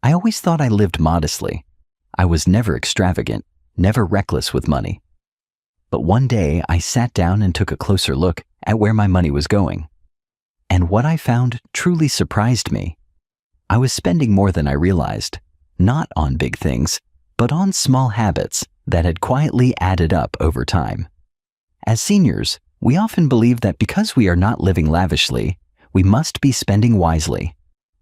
I always thought I lived modestly. I was never extravagant, never reckless with money. But one day I sat down and took a closer look at where my money was going. And what I found truly surprised me. I was spending more than I realized, not on big things, but on small habits that had quietly added up over time. As seniors, we often believe that because we are not living lavishly, we must be spending wisely.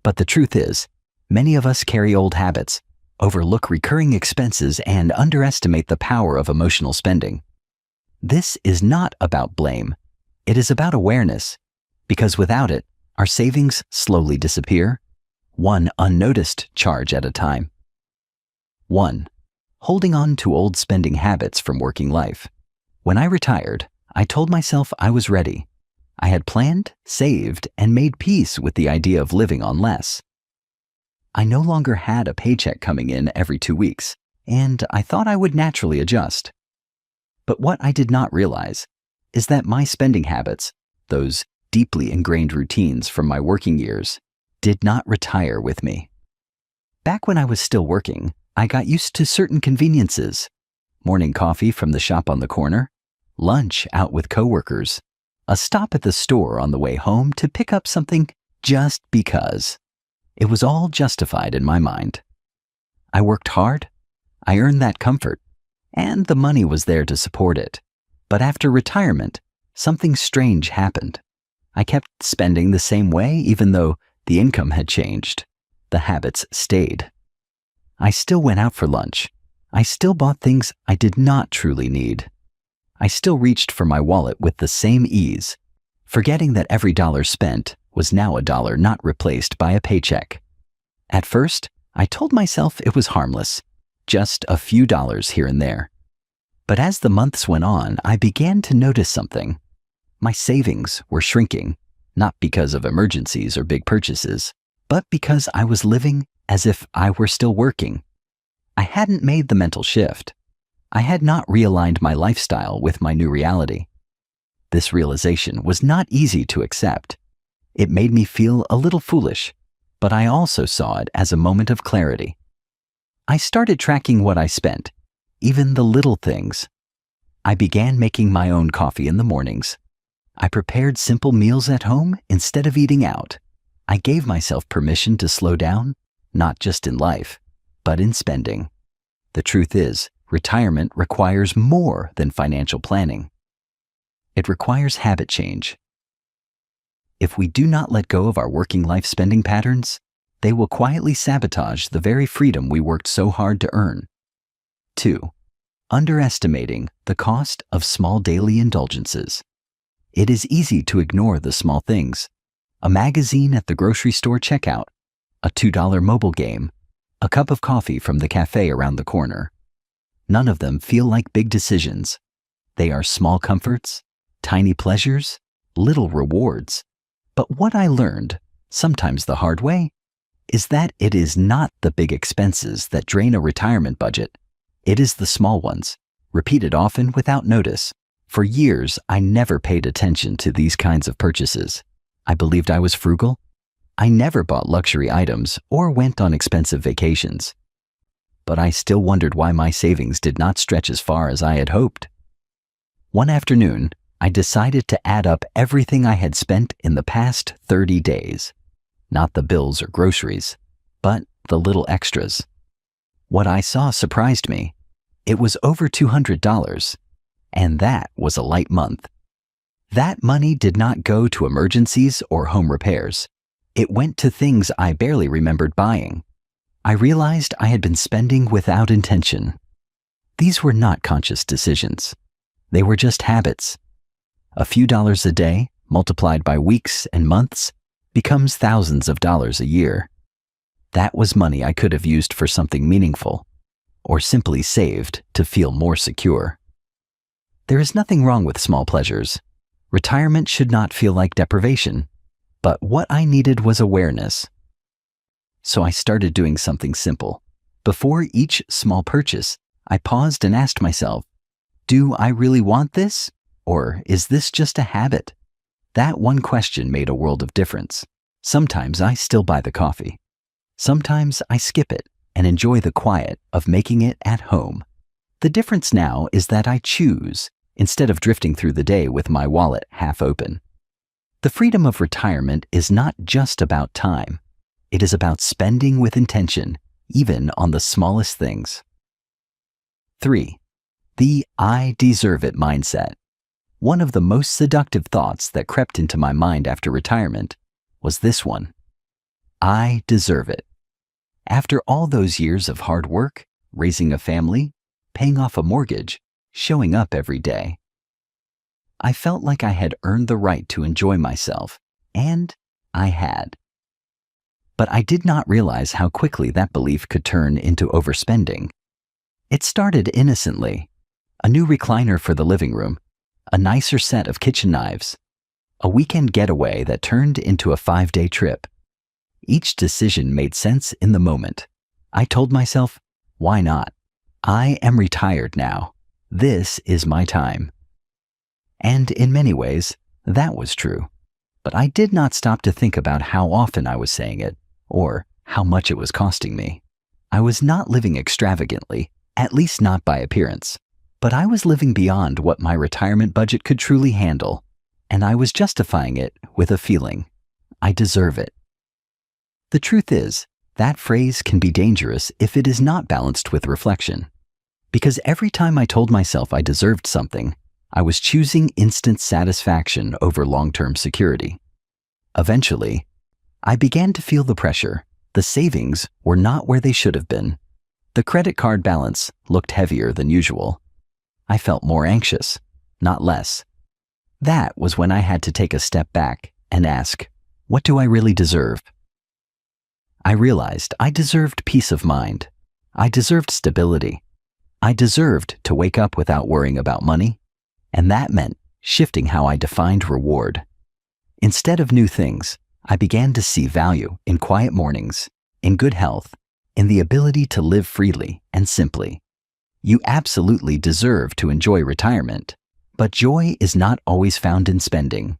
But the truth is, many of us carry old habits, overlook recurring expenses, and underestimate the power of emotional spending. This is not about blame. It is about awareness, because without it, our savings slowly disappear, one unnoticed charge at a time. 1. Holding on to old spending habits from working life. When I retired, I told myself I was ready. I had planned, saved, and made peace with the idea of living on less. I no longer had a paycheck coming in every 2 weeks, and I thought I would naturally adjust. But what I did not realize is that my spending habits, those deeply ingrained routines from my working years, did not retire with me. Back when I was still working, I got used to certain conveniences: morning coffee from the shop on the corner, lunch out with coworkers, a stop at the store on the way home to pick up something just because. It was all justified in my mind. I worked hard, I earned that comfort, and the money was there to support it. But after retirement, something strange happened. I kept spending the same way even though the income had changed. The habits stayed. I still went out for lunch. I still bought things I did not truly need. I still reached for my wallet with the same ease, forgetting that every dollar spent was now a dollar not replaced by a paycheck. At first, I told myself it was harmless, just a few dollars here and there. But as the months went on, I began to notice something. My savings were shrinking, not because of emergencies or big purchases, but because I was living as if I were still working. I hadn't made the mental shift. I had not realigned my lifestyle with my new reality. This realization was not easy to accept. It made me feel a little foolish, but I also saw it as a moment of clarity. I started tracking what I spent, even the little things. I began making my own coffee in the mornings. I prepared simple meals at home instead of eating out. I gave myself permission to slow down, not just in life, but in spending. The truth is, retirement requires more than financial planning. It requires habit change. If we do not let go of our working life spending patterns, they will quietly sabotage the very freedom we worked so hard to earn. 2. Underestimating the cost of small daily indulgences. It is easy to ignore the small things: a magazine at the grocery store checkout, a $2 mobile game, a cup of coffee from the cafe around the corner. None of them feel like big decisions. They are small comforts, tiny pleasures, little rewards. But what I learned, sometimes the hard way, is that it is not the big expenses that drain a retirement budget. It is the small ones, repeated often without notice. For years, I never paid attention to these kinds of purchases. I believed I was frugal. I never bought luxury items or went on expensive vacations. But I still wondered why my savings did not stretch as far as I had hoped. One afternoon, I decided to add up everything I had spent in the past 30 days. Not the bills or groceries, but the little extras. What I saw surprised me. It was over $200, and that was a light month. That money did not go to emergencies or home repairs. It went to things I barely remembered buying. I realized I had been spending without intention. These were not conscious decisions. They were just habits. A few dollars a day, multiplied by weeks and months, becomes thousands of dollars a year. That was money I could have used for something meaningful, or simply saved to feel more secure. There is nothing wrong with small pleasures. Retirement should not feel like deprivation, but what I needed was awareness. So I started doing something simple. Before each small purchase, I paused and asked myself, do I really want this? Or is this just a habit? That one question made a world of difference. Sometimes I still buy the coffee. Sometimes I skip it and enjoy the quiet of making it at home. The difference now is that I choose instead of drifting through the day with my wallet half open. The freedom of retirement is not just about time. It is about spending with intention, even on the smallest things. 3. The I deserve it mindset. One of the most seductive thoughts that crept into my mind after retirement was this one: I deserve it. After all those years of hard work, raising a family, paying off a mortgage, showing up every day, I felt like I had earned the right to enjoy myself, and I had. But I did not realize how quickly that belief could turn into overspending. It started innocently: a new recliner for the living room, a nicer set of kitchen knives, a weekend getaway that turned into a 5-day trip. Each decision made sense in the moment. I told myself, why not? I am retired now. This is my time. And in many ways, that was true. But I did not stop to think about how often I was saying it, or how much it was costing me. I was not living extravagantly, at least not by appearance. But I was living beyond what my retirement budget could truly handle, and I was justifying it with a feeling: I deserve it. The truth is, that phrase can be dangerous if it is not balanced with reflection. Because every time I told myself I deserved something, I was choosing instant satisfaction over long-term security. Eventually, I began to feel the pressure. The savings were not where they should have been. The credit card balance looked heavier than usual. I felt more anxious, not less. That was when I had to take a step back and ask, what do I really deserve? I realized I deserved peace of mind. I deserved stability. I deserved to wake up without worrying about money, and that meant shifting how I defined reward. Instead of new things, I began to see value in quiet mornings, in good health, in the ability to live freely and simply. You absolutely deserve to enjoy retirement, but joy is not always found in spending.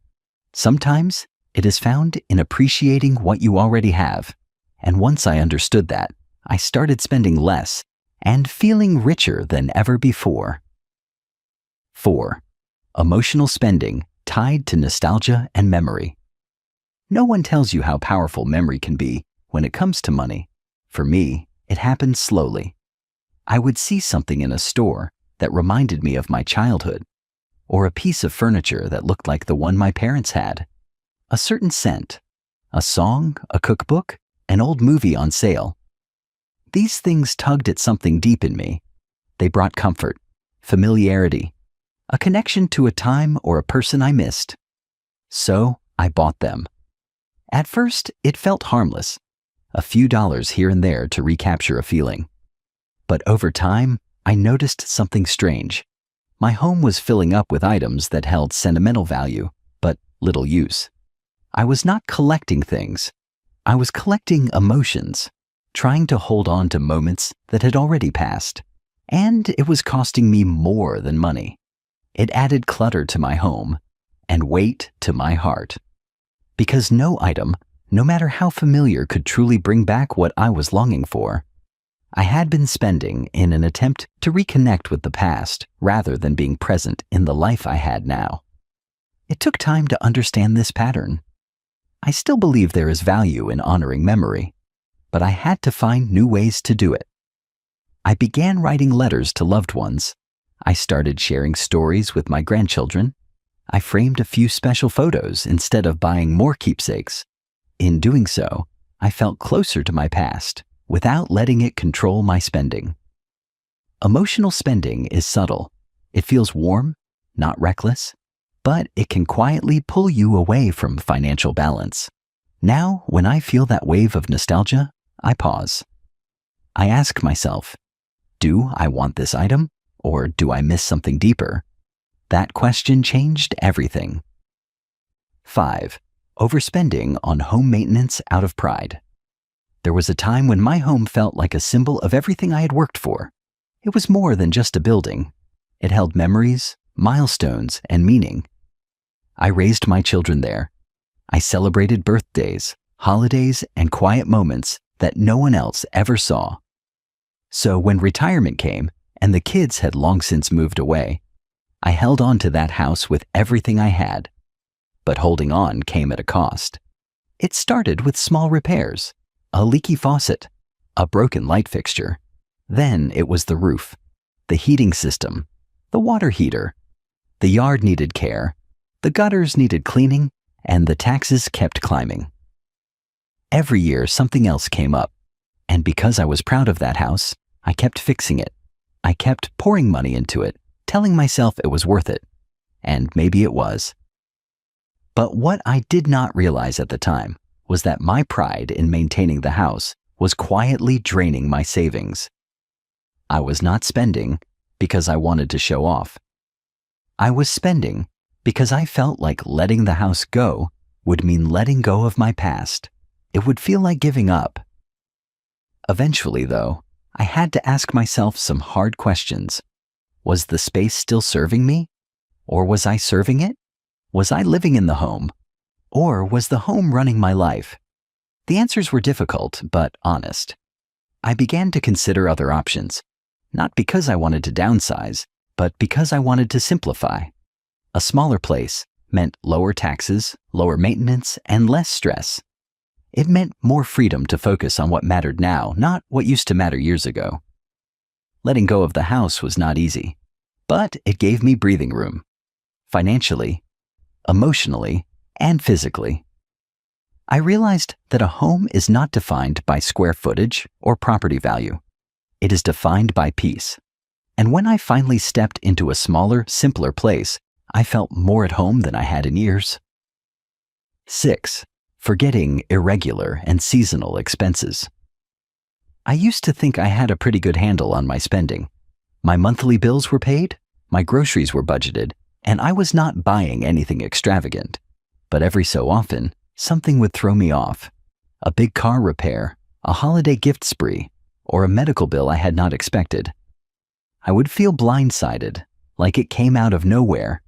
Sometimes it is found in appreciating what you already have. And once I understood that, I started spending less and feeling richer than ever before. 4. Emotional spending tied to nostalgia and memory. No one tells you how powerful memory can be when it comes to money. For me, it happened slowly. I would see something in a store that reminded me of my childhood, or a piece of furniture that looked like the one my parents had, a certain scent, a song, a cookbook, an old movie on sale. These things tugged at something deep in me. They brought comfort, familiarity, a connection to a time or a person I missed. So I bought them. At first, it felt harmless, a few dollars here and there to recapture a feeling. But over time, I noticed something strange. My home was filling up with items that held sentimental value, but little use. I was not collecting things. I was collecting emotions, trying to hold on to moments that had already passed. And it was costing me more than money. It added clutter to my home and weight to my heart. Because no item, no matter how familiar, could truly bring back what I was longing for. I had been spending in an attempt to reconnect with the past rather than being present in the life I had now. It took time to understand this pattern. I still believe there is value in honoring memory, but I had to find new ways to do it. I began writing letters to loved ones. I started sharing stories with my grandchildren. I framed a few special photos instead of buying more keepsakes. In doing so, I felt closer to my past without letting it control my spending. Emotional spending is subtle. It feels warm, not reckless, but it can quietly pull you away from financial balance. Now, when I feel that wave of nostalgia, I pause. I ask myself, do I want this item, or do I miss something deeper? That question changed everything. 5. Overspending on home maintenance out of pride. There was a time when my home felt like a symbol of everything I had worked for. It was more than just a building. It held memories, milestones, and meaning. I raised my children there. I celebrated birthdays, holidays, and quiet moments that no one else ever saw. So when retirement came and the kids had long since moved away, I held on to that house with everything I had. But holding on came at a cost. It started with small repairs, a leaky faucet, a broken light fixture. Then it was the roof, the heating system, the water heater. The yard needed care, the gutters needed cleaning, and the taxes kept climbing. Every year something else came up, and because I was proud of that house, I kept fixing it. I kept pouring money into it, telling myself it was worth it, and maybe it was. But what I did not realize at the time was that my pride in maintaining the house was quietly draining my savings. I was not spending because I wanted to show off. I was spending because I felt like letting the house go would mean letting go of my past. It would feel like giving up. Eventually, though, I had to ask myself some hard questions. Was the space still serving me? Or was I serving it? Was I living in the home? Or was the home running my life? The answers were difficult, but honest. I began to consider other options, not because I wanted to downsize, but because I wanted to simplify. A smaller place meant lower taxes, lower maintenance, and less stress. It meant more freedom to focus on what mattered now, not what used to matter years ago. Letting go of the house was not easy, but it gave me breathing room. Financially, emotionally, and physically. I realized that a home is not defined by square footage or property value. It is defined by peace. And when I finally stepped into a smaller, simpler place, I felt more at home than I had in years. 6. Forgetting irregular and seasonal expenses. I used to think I had a pretty good handle on my spending. My monthly bills were paid, my groceries were budgeted, and I was not buying anything extravagant. But every so often, something would throw me off. A big car repair, a holiday gift spree, or a medical bill I had not expected. I would feel blindsided, like it came out of nowhere.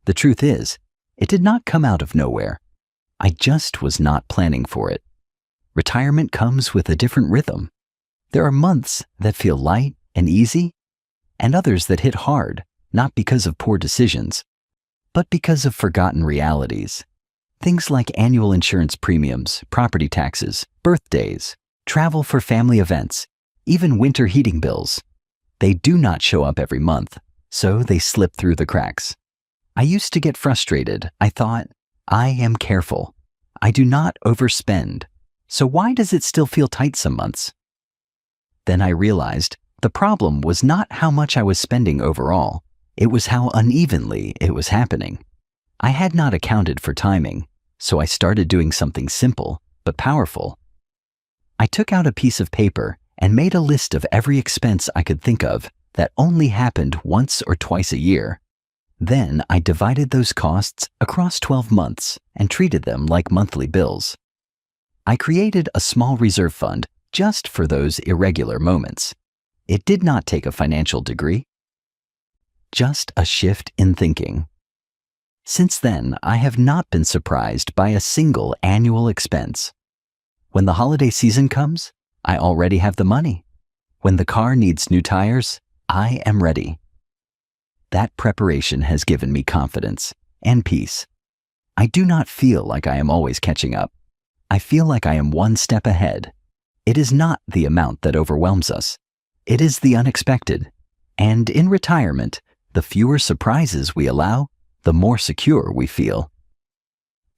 The truth is, it did not come out of nowhere. I just was not planning for it. Retirement comes with a different rhythm. There are months that feel light and easy, and others that hit hard, not because of poor decisions, but because of forgotten realities. Things like annual insurance premiums, property taxes, birthdays, travel for family events, even winter heating bills. They do not show up every month, so they slip through the cracks. I used to get frustrated. I thought, I am careful. I do not overspend. So why does it still feel tight some months? Then I realized the problem was not how much I was spending overall. It was how unevenly it was happening. I had not accounted for timing, so I started doing something simple but powerful. I took out a piece of paper and made a list of every expense I could think of that only happened once or twice a year. Then I divided those costs across 12 months and treated them like monthly bills. I created a small reserve fund just for those irregular moments. It did not take a financial degree, just a shift in thinking. Since then, I have not been surprised by a single annual expense. When the holiday season comes, I already have the money. When the car needs new tires, I am ready. That preparation has given me confidence and peace. I do not feel like I am always catching up. I feel like I am one step ahead. It is not the amount that overwhelms us. It is the unexpected. And in retirement, the fewer surprises we allow, the more secure we feel.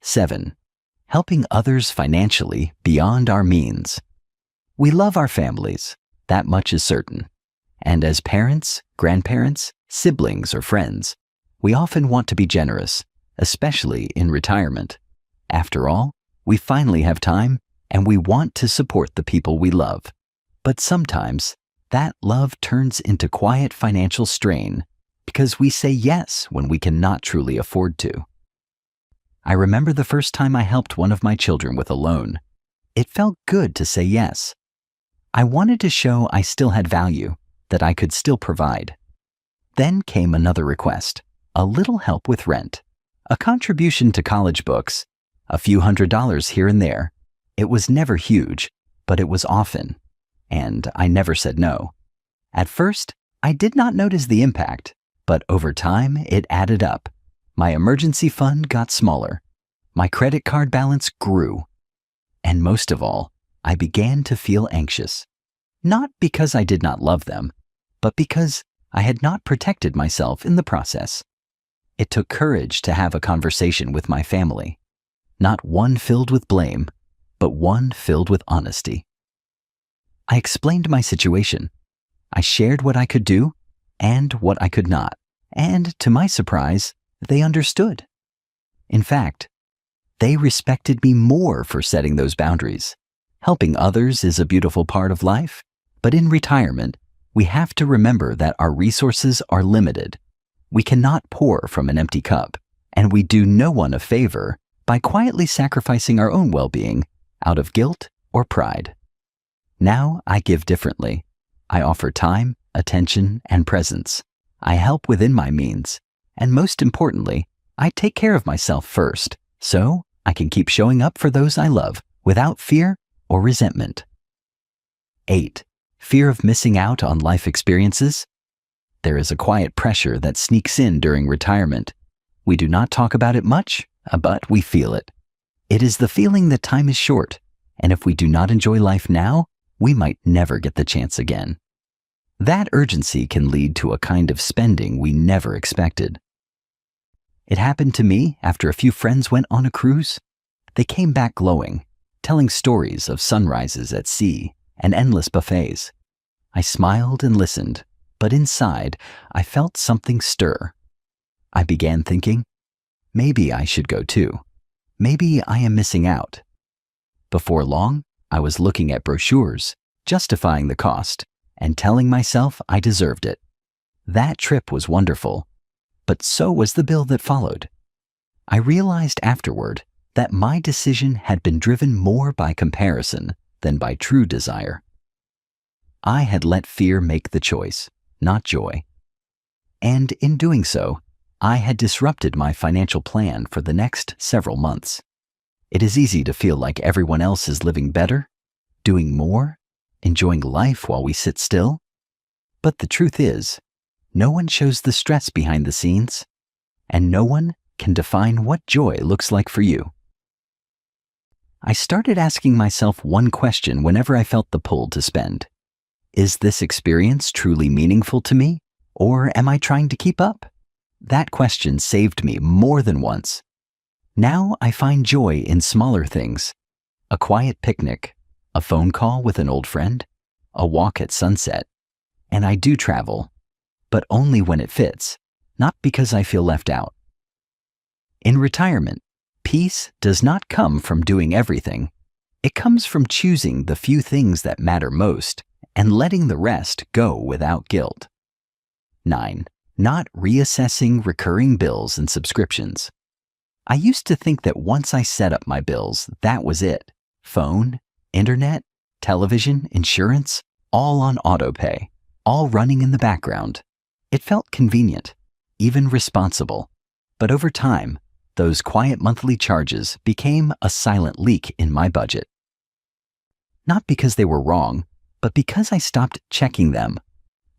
7. Helping others financially beyond our means. We love our families, that much is certain. And as parents, grandparents, siblings, or friends, we often want to be generous, especially in retirement. After all, we finally have time and we want to support the people we love. But sometimes, that love turns into quiet financial strain because we say yes when we cannot truly afford to. I remember the first time I helped one of my children with a loan. It felt good to say yes. I wanted to show I still had value, that I could still provide. Then came another request, a little help with rent, a contribution to college books, a few $100s here and there. It was never huge, but it was often, and I never said no. At first, I did not notice the impact, but over time, it added up. My emergency fund got smaller. My credit card balance grew. And most of all, I began to feel anxious. Not because I did not love them, but because I had not protected myself in the process. It took courage to have a conversation with my family. Not one filled with blame, but one filled with honesty. I explained my situation. I shared what I could do and what I could not, and to my surprise, they understood. In fact, they respected me more for setting those boundaries. Helping others is a beautiful part of life, but in retirement, we have to remember that our resources are limited. We cannot pour from an empty cup, and we do no one a favor by quietly sacrificing our own well-being out of guilt or pride. Now I give differently. I offer time, attention, and presence. I help within my means, and most importantly, I take care of myself first, so I can keep showing up for those I love without fear or resentment. 8. Fear of missing out on life experiences. There is a quiet pressure that sneaks in during retirement. We do not talk about it much, but we feel it. It is the feeling that time is short, and if we do not enjoy life now, we might never get the chance again. That urgency can lead to a kind of spending we never expected. It happened to me after a few friends went on a cruise. They came back glowing, telling stories of sunrises at sea and endless buffets. I smiled and listened, but inside, I felt something stir. I began thinking, maybe I should go too. Maybe I am missing out. Before long, I was looking at brochures, justifying the cost, and telling myself I deserved it. That trip was wonderful, but so was the bill that followed. I realized afterward that my decision had been driven more by comparison than by true desire. I had let fear make the choice, not joy. And in doing so, I had disrupted my financial plan for the next several months. It is easy to feel like everyone else is living better, doing more, enjoying life while we sit still. But the truth is, no one shows the stress behind the scenes, and no one can define what joy looks like for you. I started asking myself one question whenever I felt the pull to spend. Is this experience truly meaningful to me, or am I trying to keep up? That question saved me more than once. Now I find joy in smaller things. A quiet picnic, a phone call with an old friend, a walk at sunset. And I do travel, but only when it fits, not because I feel left out. In retirement, peace does not come from doing everything. It comes from choosing the few things that matter most and letting the rest go without guilt. 9. Not reassessing recurring bills and subscriptions. I used to think that once I set up my bills, that was it. Phone, internet, television, insurance, all on autopay, all running in the background. It felt convenient, even responsible. But over time, those quiet monthly charges became a silent leak in my budget. Not because they were wrong, but because I stopped checking them.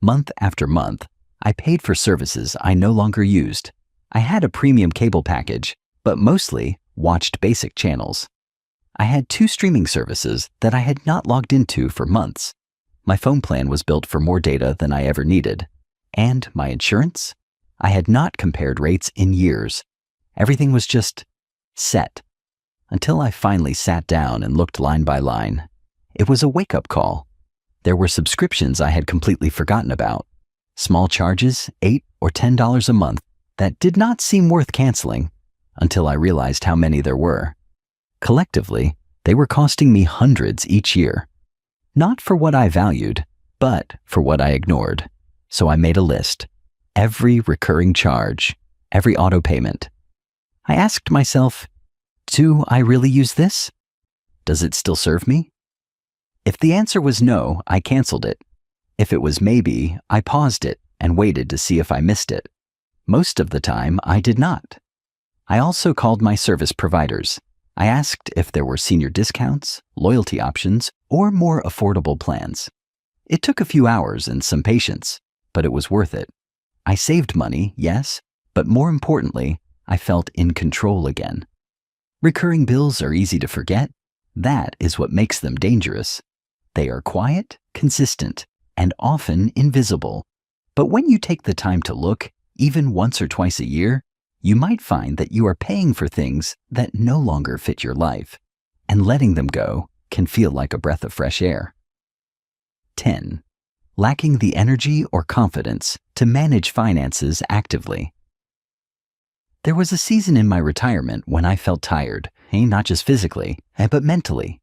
Month after month, I paid for services I no longer used. I had a premium cable package, but mostly watched basic channels. I had 2 streaming services that I had not logged into for months. My phone plan was built for more data than I ever needed. And my insurance? I had not compared rates in years. Everything was just set. Until I finally sat down and looked line by line. It was a wake-up call. There were subscriptions I had completely forgotten about. Small charges, $8 or $10 a month, that did not seem worth canceling until I realized how many there were. Collectively, they were costing me hundreds each year. Not for what I valued, but for what I ignored. So I made a list. Every recurring charge, every auto payment. I asked myself, do I really use this? Does it still serve me? If the answer was no, I canceled it. If it was maybe, I paused it and waited to see if I missed it. Most of the time, I did not. I also called my service providers. I asked if there were senior discounts, loyalty options, or more affordable plans. It took a few hours and some patience, but it was worth it. I saved money, yes, but more importantly, I felt in control again. Recurring bills are easy to forget. That is what makes them dangerous. They are quiet, consistent, and often invisible. But when you take the time to look, even once or twice a year, you might find that you are paying for things that no longer fit your life, and letting them go can feel like a breath of fresh air. 10. Lacking the energy or confidence to manage finances actively. There was a season in my retirement when I felt tired, not just physically, but mentally.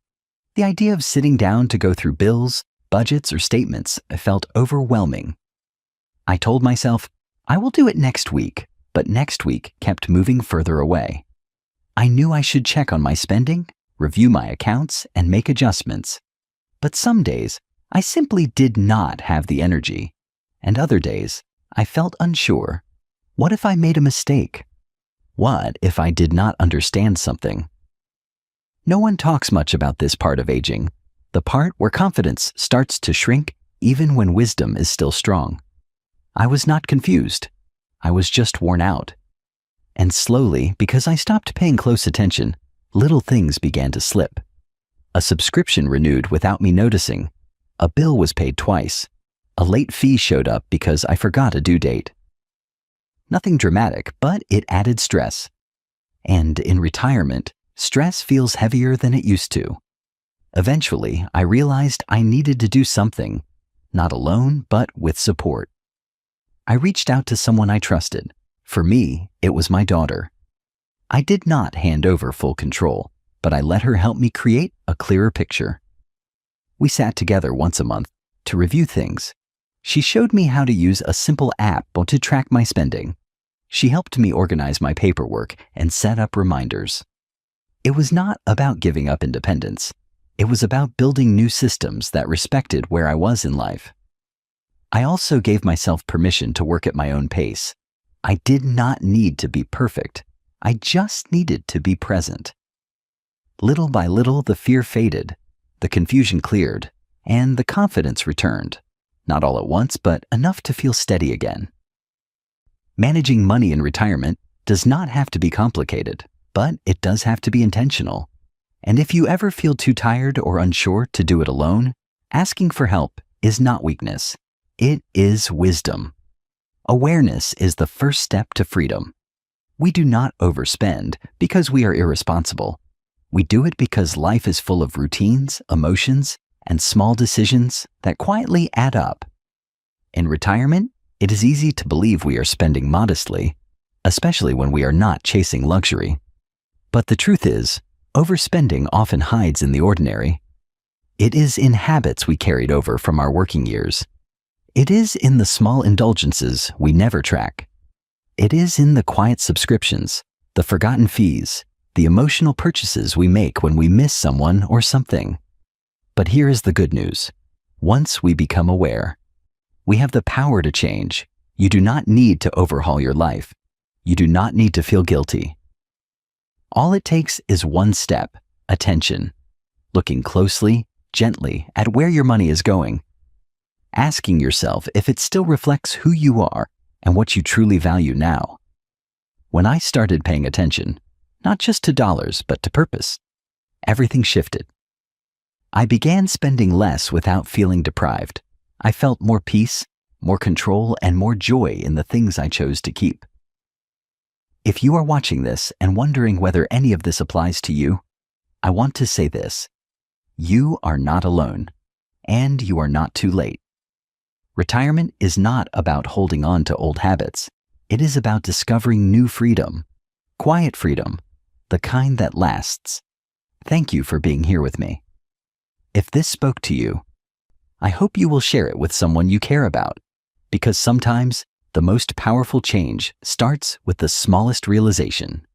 The idea of sitting down to go through bills, budgets, or statements felt overwhelming. I told myself, I will do it next week, but next week kept moving further away. I knew I should check on my spending, review my accounts, and make adjustments. But some days, I simply did not have the energy. And other days, I felt unsure. What if I made a mistake? What if I did not understand something? No one talks much about this part of aging, the part where confidence starts to shrink even when wisdom is still strong. I was not confused. I was just worn out. And slowly, because I stopped paying close attention, little things began to slip. A subscription renewed without me noticing. A bill was paid twice. A late fee showed up because I forgot a due date. Nothing dramatic, but it added stress. And in retirement, stress feels heavier than it used to. Eventually, I realized I needed to do something, not alone, but with support. I reached out to someone I trusted. For me, it was my daughter. I did not hand over full control, but I let her help me create a clearer picture. We sat together once a month to review things. She showed me how to use a simple app to track my spending. She helped me organize my paperwork and set up reminders. It was not about giving up independence. It was about building new systems that respected where I was in life. I also gave myself permission to work at my own pace. I did not need to be perfect. I just needed to be present. Little by little, the fear faded, the confusion cleared, and the confidence returned. Not all at once, but enough to feel steady again. Managing money in retirement does not have to be complicated, but it does have to be intentional. And if you ever feel too tired or unsure to do it alone, asking for help is not weakness. It is wisdom. Awareness is the first step to freedom. We do not overspend because we are irresponsible. We do it because life is full of routines, emotions, and small decisions that quietly add up. In retirement, it is easy to believe we are spending modestly, especially when we are not chasing luxury. But the truth is, overspending often hides in the ordinary. It is in habits we carried over from our working years. It is in the small indulgences we never track. It is in the quiet subscriptions, the forgotten fees, the emotional purchases we make when we miss someone or something. But here is the good news. Once we become aware, we have the power to change. You do not need to overhaul your life. You do not need to feel guilty. All it takes is one step, attention, looking closely, gently at where your money is going, asking yourself if it still reflects who you are and what you truly value now. When I started paying attention, not just to dollars, but to purpose, everything shifted. I began spending less without feeling deprived. I felt more peace, more control, and more joy in the things I chose to keep. If you are watching this and wondering whether any of this applies to you, I want to say this. You are not alone, and you are not too late. Retirement is not about holding on to old habits. It is about discovering new freedom, quiet freedom, the kind that lasts. Thank you for being here with me. If this spoke to you, I hope you will share it with someone you care about, because sometimes the most powerful change starts with the smallest realization.